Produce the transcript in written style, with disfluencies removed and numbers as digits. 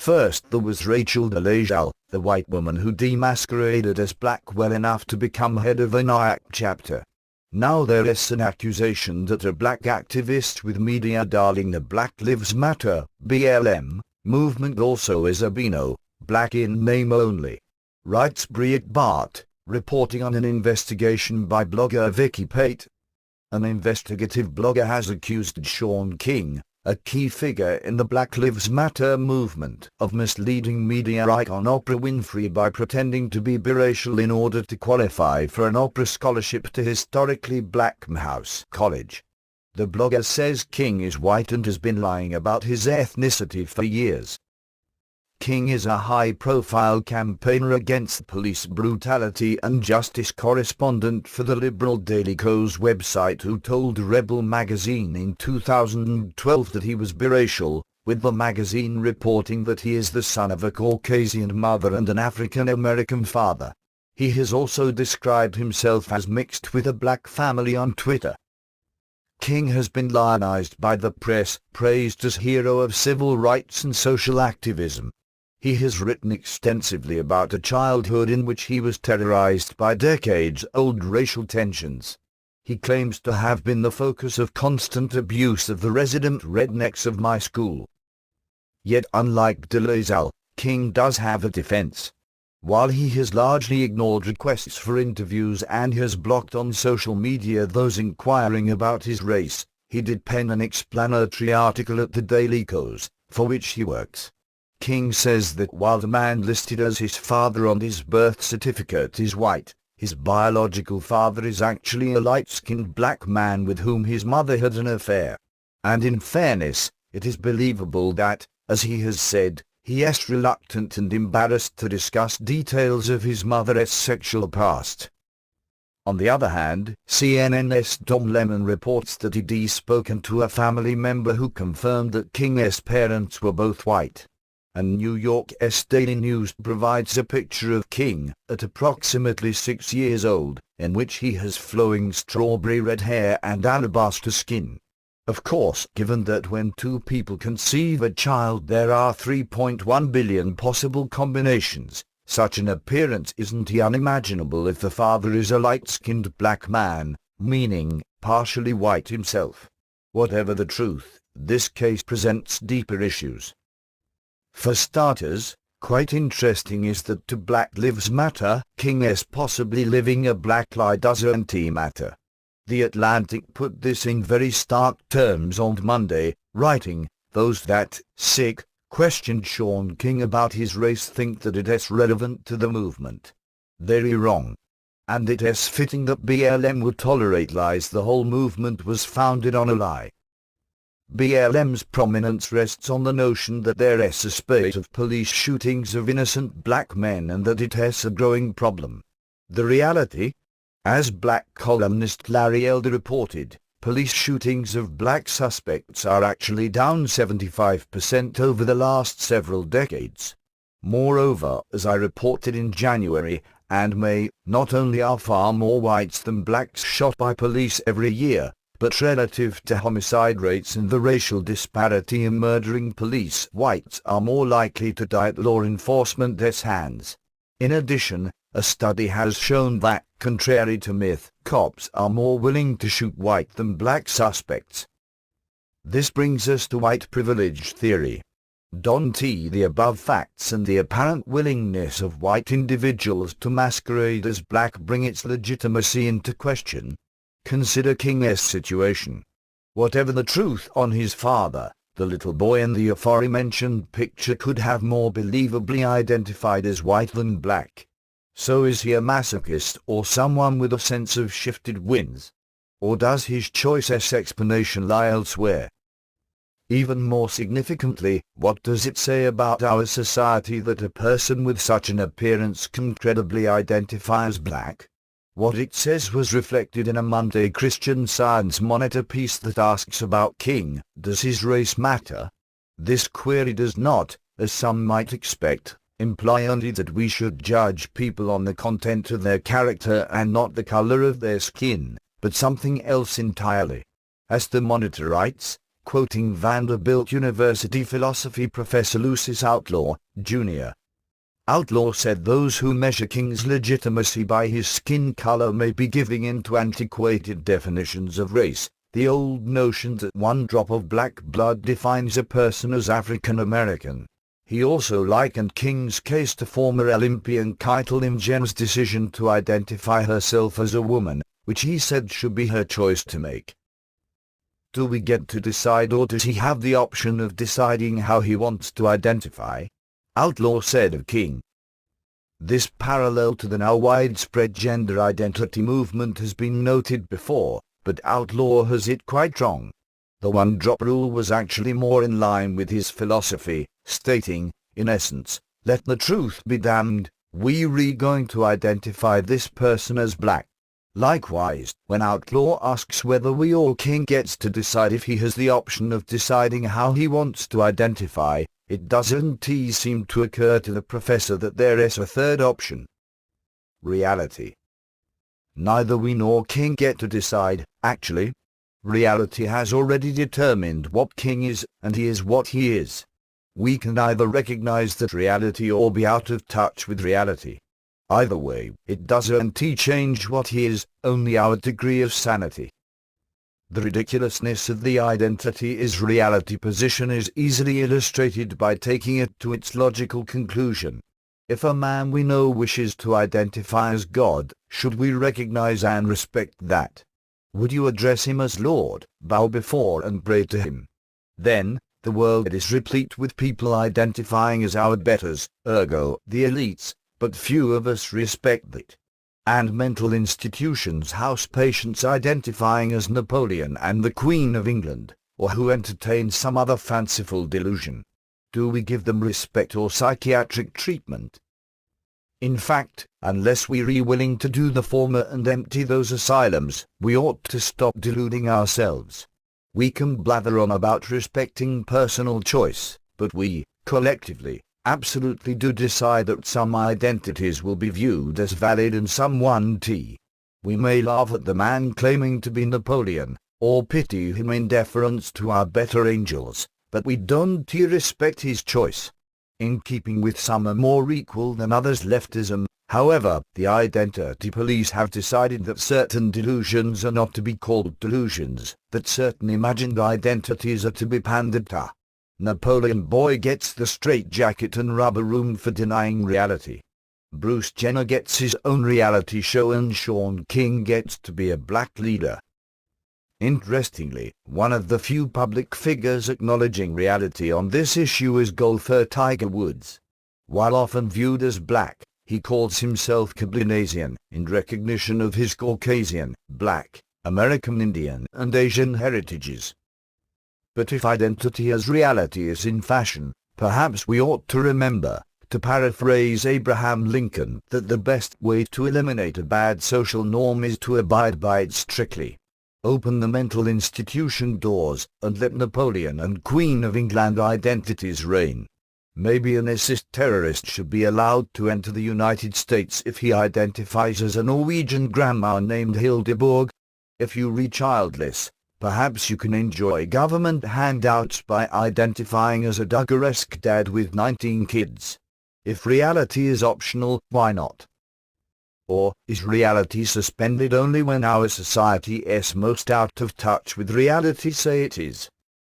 First there was Rachel Dolezal, the white woman who demasqueraded as black well enough to become head of a NAACP chapter. Now there is an accusation that a black activist with media darling the Black Lives Matter, BLM, movement also is a BINO, black in name only. Writes Breitbart, reporting on an investigation by blogger Vicki Pate. An investigative blogger has accused Shaun King, a key figure in the Black Lives Matter movement, of misleading media icon Oprah Winfrey by pretending to be biracial in order to qualify for an Oprah scholarship to historically black Morehouse College. The blogger says King is white and has been lying about his ethnicity for years. King is a high-profile campaigner against police brutality and justice correspondent for the liberal Daily Kos website who told Rebel magazine in 2012 that he was biracial, with the magazine reporting that he is the son of a Caucasian mother and an African-American father. He has also described himself as mixed with a black family on Twitter. King has been lionized by the press, praised as hero of civil rights and social activism. He has written extensively about a childhood in which he was terrorized by decades-old racial tensions. He claims to have been the focus of constant abuse of the resident rednecks of my school. Yet unlike Dolezal, King does have a defense. While he has largely ignored requests for interviews and has blocked on social media those inquiring about his race, he did pen an explanatory article at the Daily Kos, for which he works. King says that while the man listed as his father on his birth certificate is white, his biological father is actually a light-skinned black man with whom his mother had an affair. And in fairness, it is believable that, as he has said, he is reluctant and embarrassed to discuss details of his mother's sexual past. On the other hand, CNN's Dom Lemon reports that he'd spoken to a family member who confirmed that King's parents were both white. And New York's Daily News provides a picture of King, at approximately 6 years old, in which he has flowing strawberry red hair and alabaster skin. Of course, given that when two people conceive a child there are 3.1 billion possible combinations, such an appearance isn't unimaginable if the father is a light-skinned black man, meaning partially white himself. Whatever the truth, this case presents deeper issues. For starters, quite interesting is that to Black Lives Matter, King is possibly living a black lie doesn't matter. The Atlantic put this in very stark terms on Monday, writing, "Those that, sick, questioned Shaun King about his race think that it is relevant to the movement. Very wrong. And it is fitting that BLM would tolerate lies. The whole movement was founded on a lie." BLM's prominence rests on the notion that there is a spate of police shootings of innocent black men and that it is a growing problem. The reality? As black columnist Larry Elder reported, police shootings of black suspects are actually down 75% over the last several decades. Moreover, as I reported in January and May, not only are far more whites than blacks shot by police every year, but relative to homicide rates and the racial disparity in murdering police, whites are more likely to die at law enforcement's hands. In addition, a study has shown that, contrary to myth, cops are more willing to shoot white than black suspects. This brings us to white privilege theory. The above facts and the apparent willingness of white individuals to masquerade as black bring its legitimacy into question. Consider King's situation. Whatever the truth on his father, the little boy in the aforementioned picture could have more believably identified as white than black. So is he a masochist or someone with a sense of shifted winds? Or does his choice's explanation lie elsewhere? Even more significantly, what does it say about our society that a person with such an appearance can credibly identify as black? What it says was reflected in a Monday Christian Science Monitor piece that asks about King, does his race matter? This query does not, as some might expect, imply only that we should judge people on the content of their character and not the color of their skin, but something else entirely. As the Monitor writes, quoting Vanderbilt University philosophy professor Lucius Outlaw, Jr. Outlaw said those who measure King's legitimacy by his skin color may be giving in to antiquated definitions of race, the old notion that one drop of black blood defines a person as African American. He also likened King's case to former Olympian Kaitlyn Jenner's decision to identify herself as a woman, which he said should be her choice to make. Do we get to decide, or does he have the option of deciding how he wants to identify? Outlaw said of King. This parallel to the now widespread gender identity movement has been noted before, but Outlaw has it quite wrong. The one-drop rule was actually more in line with his philosophy, stating, in essence, let the truth be damned, we're going to identify this person as black. Likewise, when Outlaw asks whether we or King gets to decide if he has the option of deciding how he wants to identify, it doesn't seem to occur to the professor that there is a third option. Reality. Neither we nor King get to decide, actually. Reality has already determined what King is, and he is what he is. We can either recognize that reality or be out of touch with reality. Either way, it doesn't change what he is, only our degree of sanity. The ridiculousness of the identity is reality position is easily illustrated by taking it to its logical conclusion. If a man we know wishes to identify as God, should we recognize and respect that? Would you address him as Lord, bow before and pray to him? Then, the world is replete with people identifying as our betters, ergo, the elites, but few of us respect that. And mental institutions house patients identifying as Napoleon and the Queen of England, or who entertain some other fanciful delusion. Do we give them respect or psychiatric treatment? In fact, unless we're willing to do the former and empty those asylums, we ought to stop deluding ourselves. We can blather on about respecting personal choice, but we, collectively, absolutely do decide that some identities will be viewed as valid and some won't. We may laugh at the man claiming to be Napoleon, or pity him in deference to our better angels, but we don't respect his choice. In keeping with some are more equal than others leftism, however, the identity police have decided that certain delusions are not to be called delusions, that certain imagined identities are to be pandered to. Napoleon Boy gets the straitjacket and rubber room for denying reality. Bruce Jenner gets his own reality show and Shaun King gets to be a black leader. Interestingly, one of the few public figures acknowledging reality on this issue is golfer Tiger Woods. While often viewed as black, he calls himself Cablinasian, in recognition of his Caucasian, Black, American Indian and Asian heritages. But if identity as reality is in fashion, perhaps we ought to remember, to paraphrase Abraham Lincoln, that the best way to eliminate a bad social norm is to abide by it strictly. Open the mental institution doors, and let Napoleon and Queen of England identities reign. Maybe an ISIS terrorist should be allowed to enter the United States if he identifies as a Norwegian grandma named Hildeborg. If you're childless, perhaps you can enjoy government handouts by identifying as a Duggar-esque dad with 19 kids. If reality is optional, why not? Or, is reality suspended only when our society is most out of touch with reality say it is?